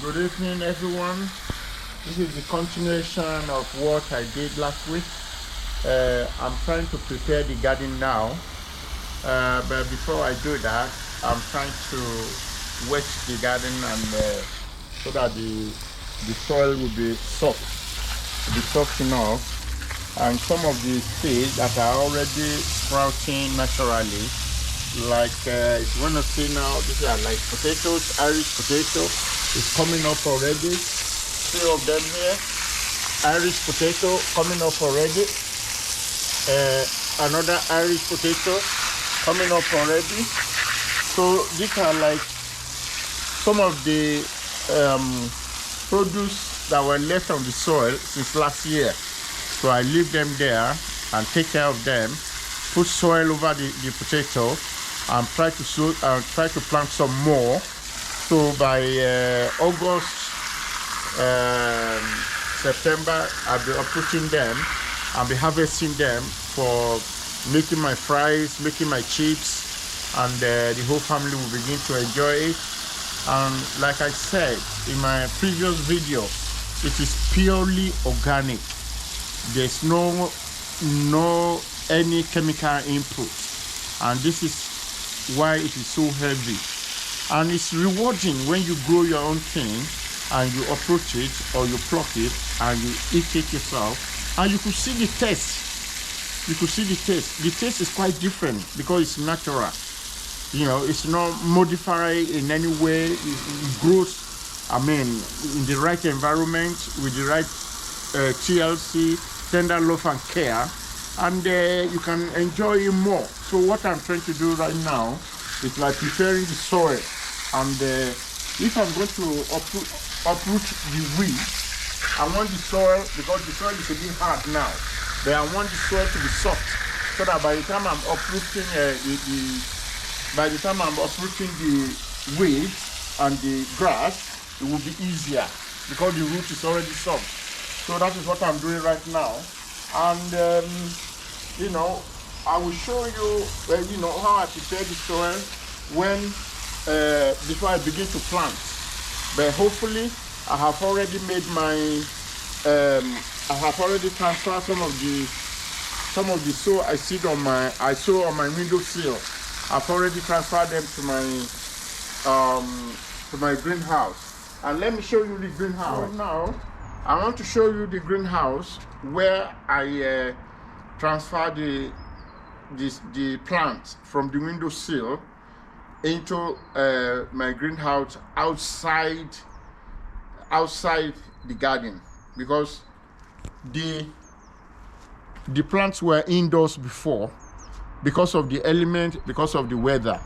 Good evening, everyone. This is the continuation of what I did last week. I'm trying to prepare the garden now, but before I do that, I'm trying to wet the garden and so that the soil will be soft enough, and some of the seeds that are already sprouting naturally, like if you want to see now, these are like potatoes, Irish potato is coming up already. 3 of them here, Irish potato coming up already. Another Irish potato coming up already. So these are like some of the produce that were left on the soil since last year. So I leave them there and take care of them, put soil over the potato, and try to plant some more. So by August, September, I'll be uprooting them. I'll be harvesting them for making my fries, making my chips, and the whole family will begin to enjoy it. And like I said in my previous video, it is purely organic. There's no any chemical input, and this is why it is so healthy. And it's rewarding when you grow your own thing and you approach it or you pluck it and you eat it yourself, and you could see the taste. You could see the taste. The taste is quite different because it's natural. You know, it's not modified in any way. It grows, I mean, in the right environment with the right TLC, tender love and care, and you can enjoy it more. So what I'm trying to do right now is like preparing the soil, and if I'm going to uproot the weeds, I want the soil, because the soil is a bit hard now, but I want the soil to be soft, so that by the time I'm uprooting the weeds and the grass, it will be easier because the root is already soft. So that is what I'm doing right now, and you know, I will show you, you know, how I prepare the soil when before I begin to plant. But hopefully, I have already made my, I have already transferred some of the sow I sow on my windowsill. I've already transferred them to my greenhouse. And let me show you the greenhouse. So now, I want to show you the greenhouse where I transfer the plants from the windowsill into my greenhouse outside the garden, because the plants were indoors before because of the element, because of the weather.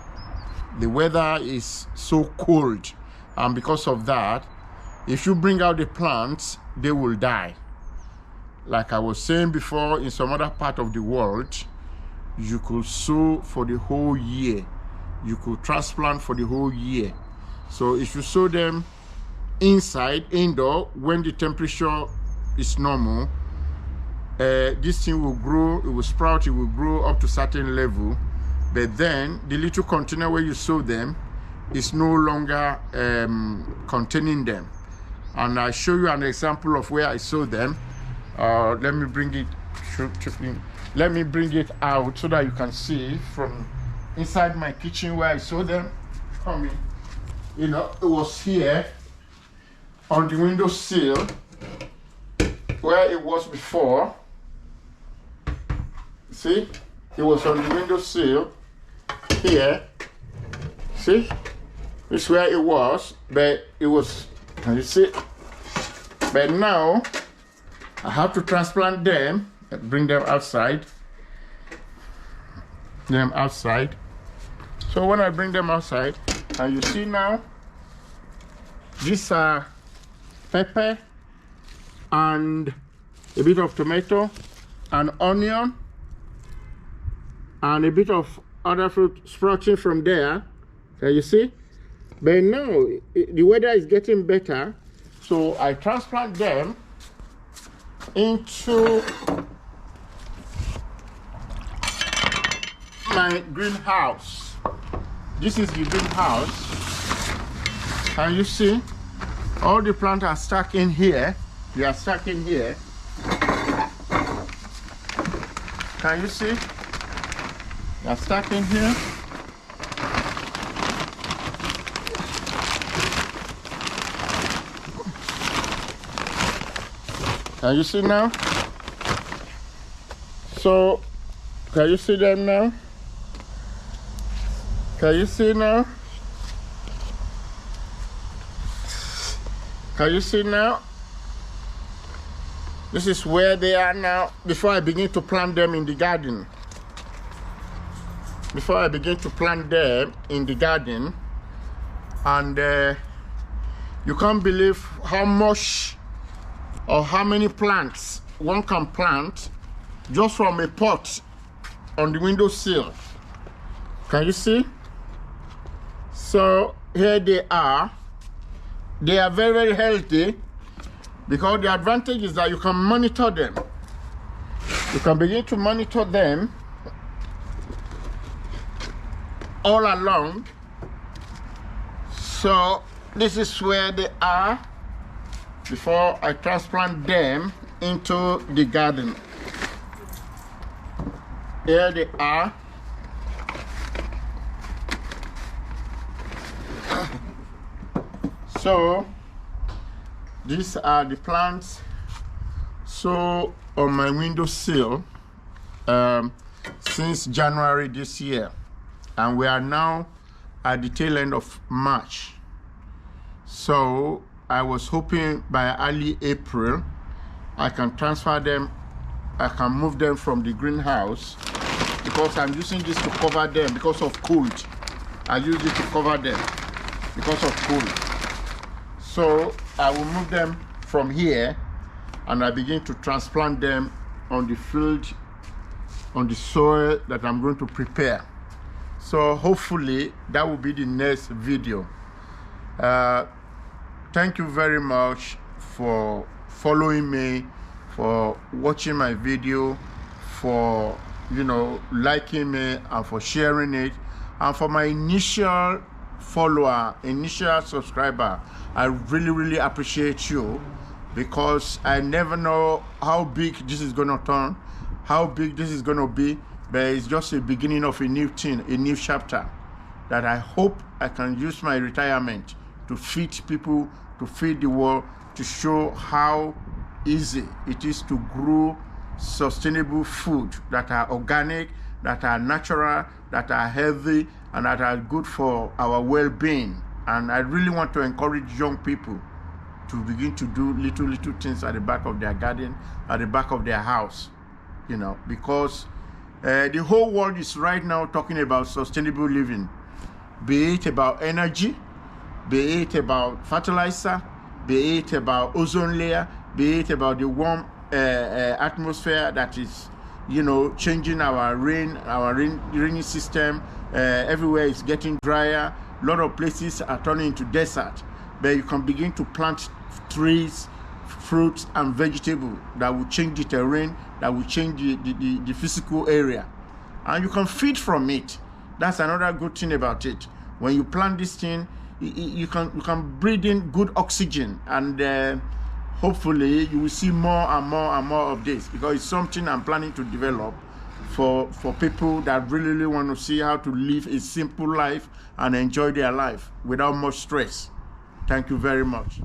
The weather is so cold, and because of that, if you bring out the plants, they will die. Like I was saying before, in some other part of the world, you could sow for the whole year. You could transplant for the whole year. So if you sow them indoor, when the temperature is normal, this thing will grow, it will sprout, it will grow up to a certain level. But then the little container where you sow them is no longer containing them. And I show you an example of where I sow them. Let me bring it out so that you can see from inside my kitchen where I saw them coming. You know, it was here on the windowsill where it was before. See, it was on the windowsill here. See, it's where it was, but it was, can you see? But now I have to transplant them and bring them outside. So when I bring them outside, and you see now, these are pepper and a bit of tomato and onion and a bit of other fruit sprouting from there. Can you see? But now the weather is getting better, so I transplant them into my greenhouse. This is the greenhouse. Can you see? All the plants are stuck in here. They are stuck in here. Can you see? They are stuck in here. Can you see now? So, can you see them now? Can you see now? Can you see now? This is where they are now before I begin to plant them in the garden. Before I begin to plant them in the garden. And you can't believe how much or how many plants one can plant just from a pot on the windowsill. Can you see? So here they are. They are very, very healthy because the advantage is that you can monitor them. You can begin to monitor them all along. So this is where they are before I transplant them into the garden. Here they are. So these are the plants so on my windowsill since January this year, and we are now at the tail end of March. So I was hoping by early April I can transfer them, I can move them from the greenhouse, because I'm using this to cover them because of cold. I use it to cover them because of cold. So I will move them from here and I begin to transplant them on the field, on the soil that I'm going to prepare. So hopefully that will be the next video. Thank you very much for following me, for watching my video, for liking me, and for sharing it, and for my initial follower, initial subscriber. I really appreciate you, because I never know how big this is gonna turn, how big this is gonna be, but it's just a beginning of a new thing, a new chapter that I hope I can use my retirement to feed people, to feed the world, to show how easy it is to grow sustainable food that are organic, that are natural, that are healthy, and that are good for our well-being. And I really want to encourage young people to begin to do little things at the back of their garden, at the back of their house, because the whole world is right now talking about sustainable living, be it about energy, be it about fertilizer, be it about ozone layer, be it about the warm atmosphere that is changing our rainy system. Everywhere is getting drier. A lot of places are turning into desert, but you can begin to plant trees, fruits and vegetables that will change the terrain, that will change the physical area, and you can feed from it. That's another good thing about it. When you plant this thing, you can breathe in good oxygen, and hopefully you will see more and more of this, because it's something I'm planning to develop for people that really want to see how to live a simple life and enjoy their life without much stress. Thank you very much.